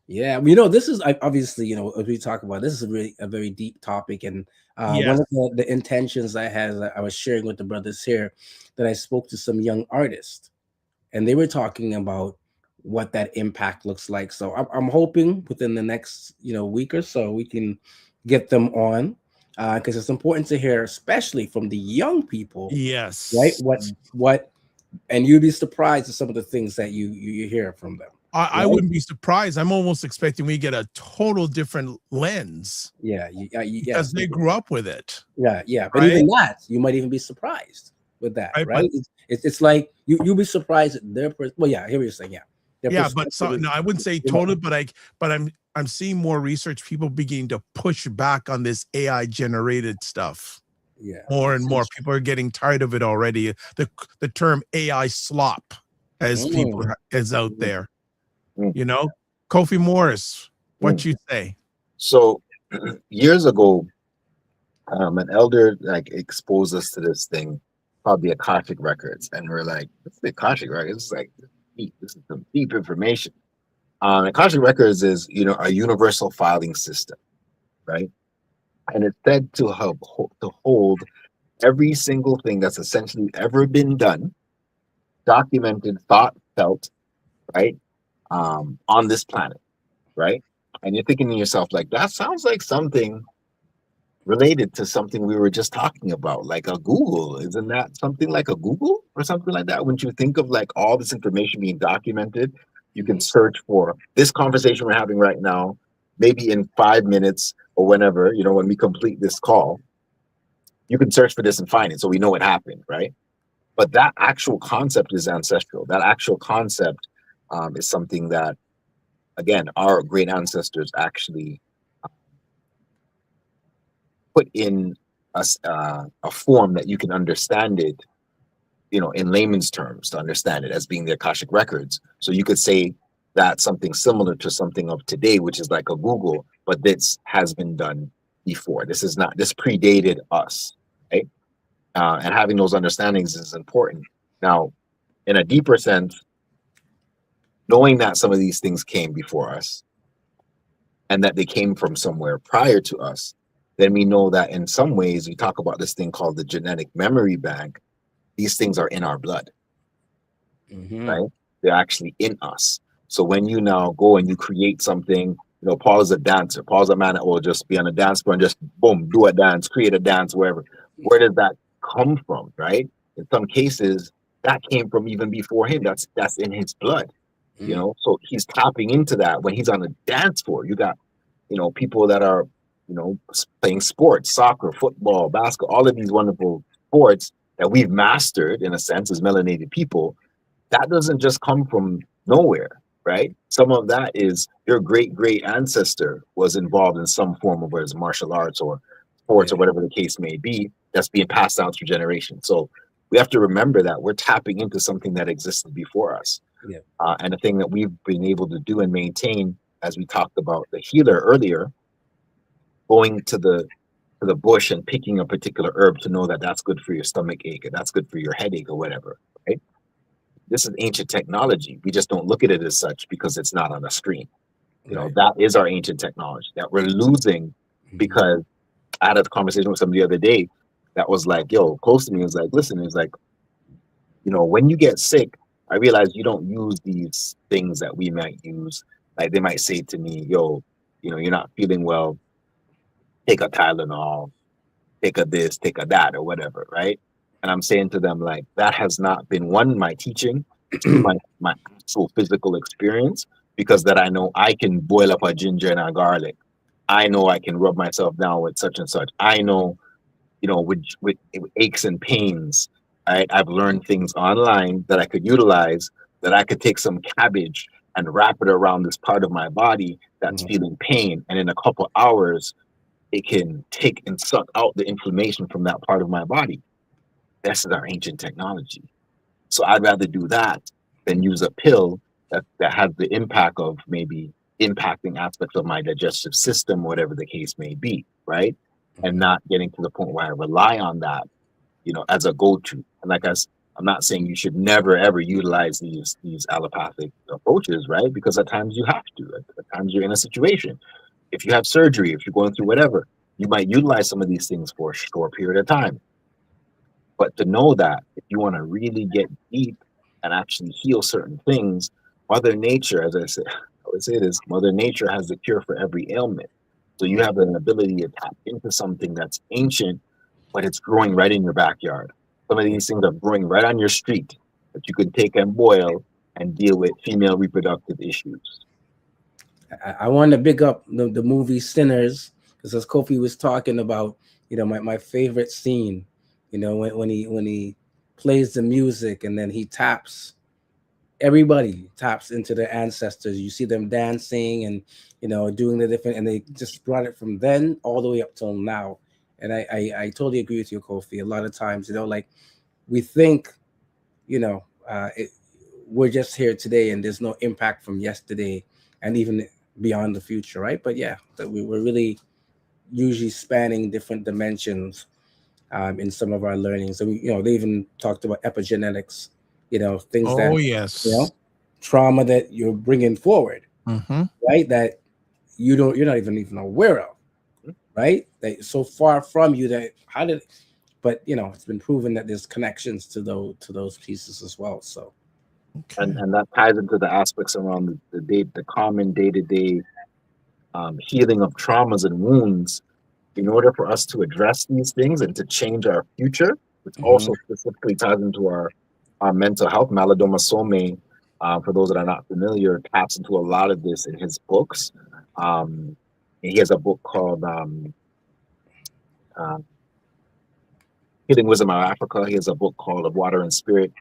Yeah, this is obviously, as we talk about, this is a very deep topic, and one of the intentions I had, I was sharing with the brothers here, that I spoke to some young artists, and they were talking about what that impact looks like. So I'm hoping within the next week or so we can get them on, because it's important to hear, especially from the young people. Yes. Right. What, and you'd be surprised at some of the things that you hear from them. I wouldn't be surprised. I'm almost expecting we get a total different lens. Yeah, because they grew up with it. Yeah. But even that, you might even be surprised with that, right? It's like you'll be surprised at their well, yeah. Here you're saying, but no, I wouldn't say totally, but I'm seeing more research. People beginning to push back on this AI generated stuff. Yeah, more and more people are getting tired of it already. The term AI slop, as people is out there. Kofi Morris, what you say? So years ago, an elder exposed us to this thing called the Akashic Records, and we're like, "What's the Akashic Records?" This is some deep information. Akashic Records is a universal filing system, right? And it's said to hold every single thing that's essentially ever been done, documented, thought, felt, right? On this planet, right? And you're thinking to yourself, like, that sounds like something related to something we were just talking about, like a Google. Isn't that something like a Google or something like that? When you think of like all this information being documented, you can search for this conversation we're having right now, maybe in 5 minutes or whenever, when we complete this call, you can search for this and find it. So we know what happened, right? But that actual concept is ancestral. That actual concept is something that, again, our great ancestors actually put in a form that you can understand it, in layman's terms, to understand it as being the Akashic Records. So you could say that something similar to something of today, which is like a Google, but this has been done before. This predated us, right? And having those understandings is important. Now, in a deeper sense, knowing that some of these things came before us and that they came from somewhere prior to us, then we know that in some ways, we talk about this thing called the genetic memory bank. These things are in our blood, right? They're actually in us. So when you now go and you create something, Paul is a dancer. Paul's a man that will just be on a dance floor and just boom, do a dance, create a dance, wherever. Where does that come from, right? In some cases, that came from even before him. That's in his blood, So he's tapping into that when he's on a dance floor. You got, people that are, playing sports, soccer, football, basketball, all of these wonderful sports that we've mastered in a sense as melanated people. That doesn't just come from nowhere, right? Some of that is your great ancestor was involved in some form of whether it's martial arts or sports or whatever the case may be, that's being passed down through generations. So we have to remember that we're tapping into something that existed before us. And the thing that we've been able to do and maintain, as we talked about the healer earlier, going to the bush and picking a particular herb to know that that's good for your stomach ache, or that's good for your headache or whatever, right? This is ancient technology. We just don't look at it as such because it's not on a screen. That is our ancient technology that we're losing, because I had a conversation with somebody the other day that was like, close to me, was like, listen, it's like, when you get sick, I realize you don't use these things that we might use. Like they might say to me, you're not feeling well, take a Tylenol, take a this, take a that, or whatever, right? And I'm saying to them, like, that has not been my teaching, my actual physical experience, because that I know I can boil up a ginger and a garlic. I know I can rub myself down with such and such. I know, with aches and pains, I've learned things online that I could utilize, that I could take some cabbage and wrap it around this part of my body that's feeling pain. And in a couple hours, it can take and suck out the inflammation from that part of my body. this is our ancient technology. So I'd rather do that than use a pill that has the impact of maybe impacting aspects of my digestive system, whatever the case may be, right? And not getting to the point where I rely on that, as a go-to. And I'm not saying you should never ever utilize these allopathic approaches, right? Because at times you have to. At times you're in a situation. If you have surgery, if you're going through whatever, you might utilize some of these things for a short period of time. But to know that if you want to really get deep and actually heal certain things, Mother Nature, as I would say this, Mother Nature has the cure for every ailment. So you have an ability to tap into something that's ancient, but it's growing right in your backyard. Some of these things are growing right on your street that you can take and boil and deal with female reproductive issues. I want to big up the movie Sinners, because as Kofi was talking about, my favorite scene, when he plays the music and then he taps. Everybody taps into their ancestors. You see them dancing and doing the different, and they just brought it from then all the way up till now. And I totally agree with you, Kofi. A lot of times, like we think, we're just here today and there's no impact from yesterday and even beyond the future, right? But yeah, that we're really usually spanning different dimensions in some of our learnings. So they even talked about epigenetics. Things yes. Trauma that you're bringing forward, Mm-hmm. right? That you're not even aware of, right? That so far from you that but it's been proven that there's connections to those pieces as well. So, okay. And that ties into the aspects around the common day-to-day healing of traumas and wounds. In order for us to address these things and to change our future, which also specifically ties into our mental health. Malidoma Somé, for those that are not familiar, taps into a lot of this in his books. He has a book called Healing Wisdom of Africa. He has a book called Of Water and Spirit.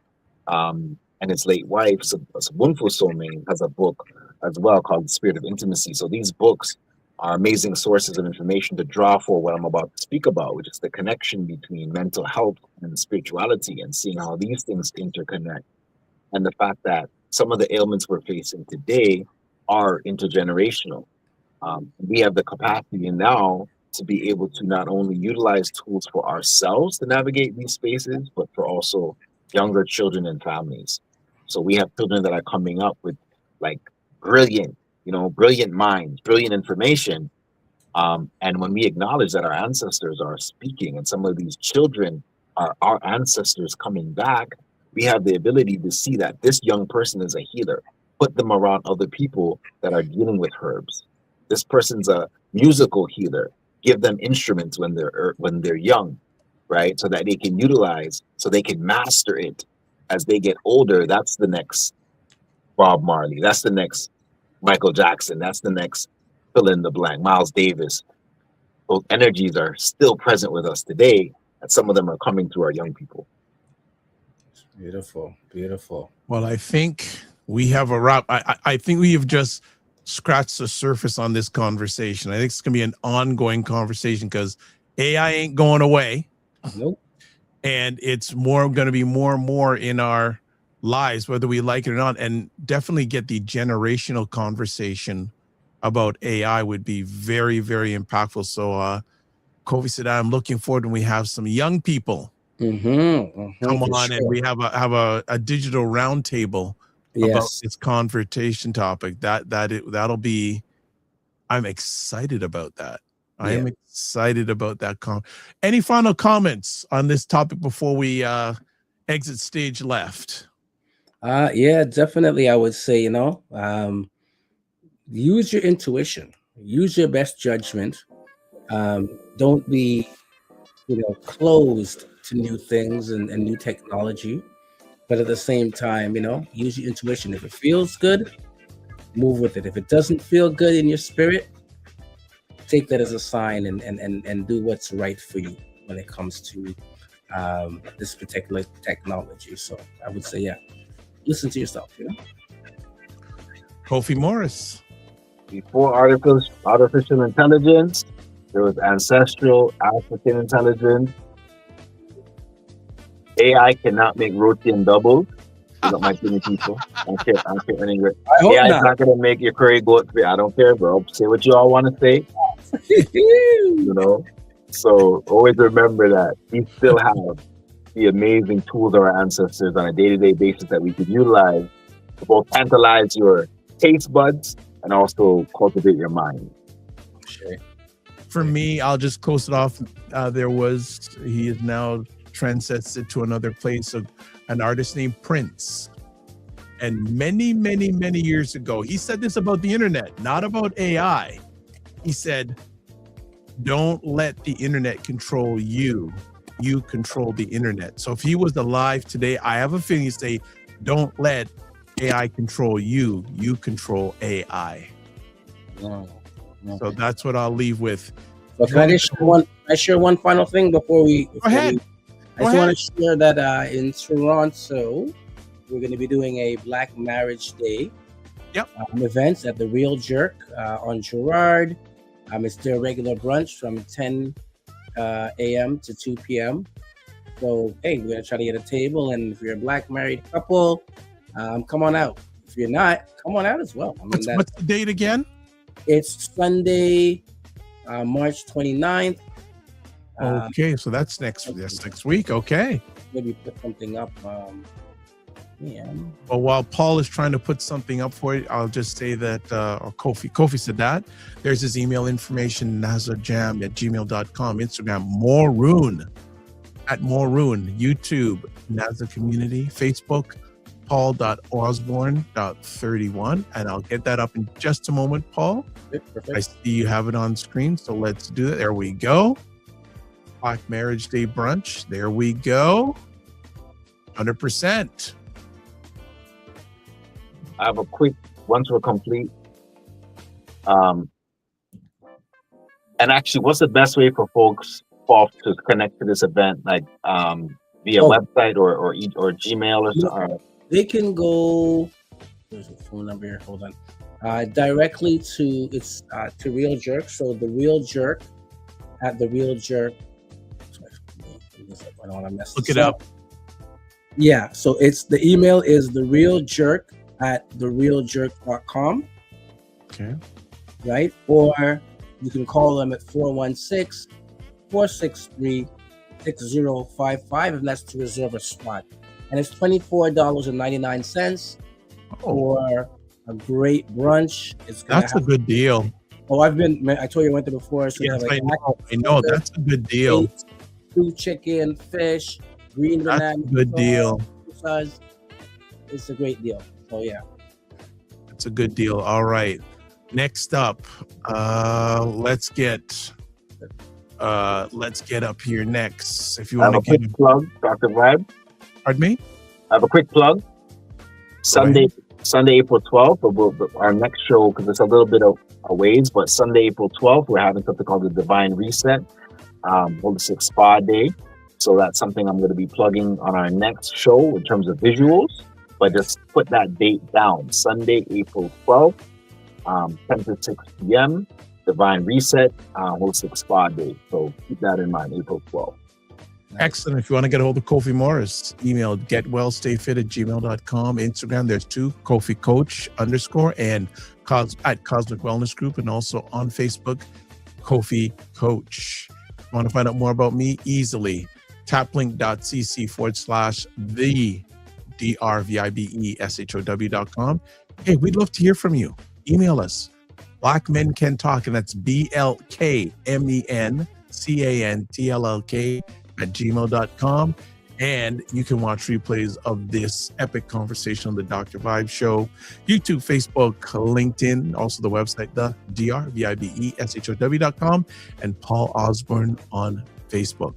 And his late wife, Sabunfu Somé, has a book as well called The Spirit of Intimacy. So these books are amazing sources of information to draw for what I'm about to speak about, which is the connection between mental health and spirituality and seeing how these things interconnect. And the fact that some of the ailments we're facing today are intergenerational. We have the capacity now to be able to not only utilize tools for ourselves to navigate these spaces, but for also younger children and families. So we have children that are coming up with like brilliant minds, brilliant information. And when we acknowledge that our ancestors are speaking and some of these children are our ancestors coming back, we have the ability to see that this young person is a healer. Put them around other people that are dealing with herbs. This person's a musical healer. Give them instruments when they're young, right? So that they can utilize, so they can master it as they get older. That's the next Bob Marley. That's the next Michael Jackson. That's the next fill in the blank, Miles Davis. Those energies are still present with us today, and some of them are coming through our young people. Beautiful, beautiful. Well, I think we have a wrap. I think we have just scratched the surface on this conversation. I think it's going to be an ongoing conversation because AI ain't going away. Nope. And it's going to be more and more in our lives, whether we like it or not. And definitely get the generational conversation about AI would be very, very impactful. So Kofi said, I'm looking forward when we have some young people come on and we have a digital roundtable about this conversation topic. That'll be, I'm excited about that. I am excited about that. Any final comments on this topic before we exit stage left? Yeah, definitely. I would say, use your intuition, use your best judgment. Don't be, closed to new things and new technology. But at the same time, use your intuition. If it feels good, move with it. If it doesn't feel good in your spirit, take that as a sign and do what's right for you when it comes to this particular technology. So I would say, listen to yourself. Kofi Morris. Before artificial intelligence, there was ancestral African intelligence. AI cannot make roti and doubles. You got my team people. I don't care anyway. I hope AI is not. not gonna make your curry goat. I don't care, bro. Say what you all want to say. You know. So always remember that we still have the amazing tools of our ancestors on a day-to-day basis that we could utilize to both tantalize your taste buds and also cultivate your mind. Sure. For me, I'll just close it off. He is now transcended to another place of an artist named Prince. And many, many, many years ago, he said this about the internet, not about AI. He said, don't let the internet control you. You control the internet. So if he was alive today, I have a feeling he'd say, don't let AI control you. You control AI. No. So that's what I'll leave with. But can I share one final thing before we? Go ahead. I just want to share that in Toronto, we're going to be doing a Black Marriage Day. Yep. Events at the Real Jerk on Girard. It's their regular brunch from 10 a.m. to 2 p.m. So, hey, we're going to try to get a table. And if you're a Black married couple, come on out. If you're not, come on out as well. I mean, what's the date again? It's Sunday, March 29th. Okay, so that's next week. Okay. Maybe put something up. Yeah. Well, while Paul is trying to put something up for it, I'll just say that Kofi Sadat, there's his email information, nazajam@gmail.com, Instagram, Maroon @Maroon, YouTube, Naza Community, Facebook, paul.osborne.31, and I'll get that up in just a moment, Paul. Perfect. I see you have it on screen, so let's do that. There we go. Black Marriage Day brunch. There we go. 100%. I have a quick, once we're complete. And actually, what's the best way for folks to connect to this event, like via website or Gmail or something? They can go. There's a phone number here. Hold on. Directly to Real Jerk. So the Real Jerk at the Real Jerk. I don't want to mess. Look it up. Yeah. So the email is therealjerk@therealjerk.com. Okay. Right. Or you can call them at 416-463-6055, and that's to reserve a spot. And it's $24.99 for a great brunch. That's a good deal. Oh, I told you I went there before. So yes, I know. That's a good deal. Stew chicken, fish, green banana. That's a good deal. It's a great deal. So yeah. It's a good deal. All right. Next up, let's get up here next. If you want to give a plug, Dr. Vibe. Pardon me? I have a quick plug. Sunday, April 12th, our next show, because it's a little bit of a ways, but Sunday, April 12th, we're having something called the Divine Reset, holistic spa day. So that's something I'm going to be plugging on our next show in terms of visuals, but just put that date down. Sunday, April 12th, 10 to 6 p.m., Divine Reset, holistic spa day. So keep that in mind, April 12th. Excellent. If you want to get a hold of Kofi Morris, email getwellstayfit@gmail.com. Instagram, there's two, Kofi Coach _ and at Cosmic Wellness Group, and also on Facebook, Kofi Coach. If you want to find out more about me, easily taplink.cc/the DRVIBESHOW.com. Hey, we'd love to hear from you. Email us. Black Men Can Talk, and that's BLKMENCANTLLK@gmail.com. And you can watch replays of this epic conversation on the Dr. Vibe Show, YouTube, Facebook, LinkedIn, also the website, the DRVIBESHOW.com, and Paul Osborne on Facebook.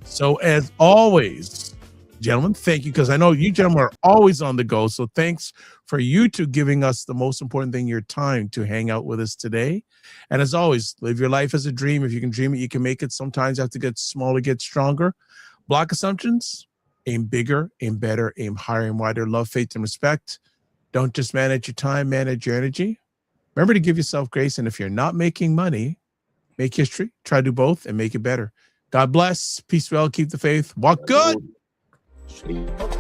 So as always, gentlemen, thank you, because I know you gentlemen are always on the go. So thanks for you two giving us the most important thing, your time to hang out with us today. And as always, live your life as a dream. If you can dream it, you can make it. Sometimes you have to get small to get stronger. Block assumptions, aim bigger, aim better, aim higher and wider. Love, faith, and respect. Don't just manage your time, manage your energy. Remember to give yourself grace. And if you're not making money, make history. Try to do both and make it better. God bless. Peace well. Keep the faith. Walk good. Peace.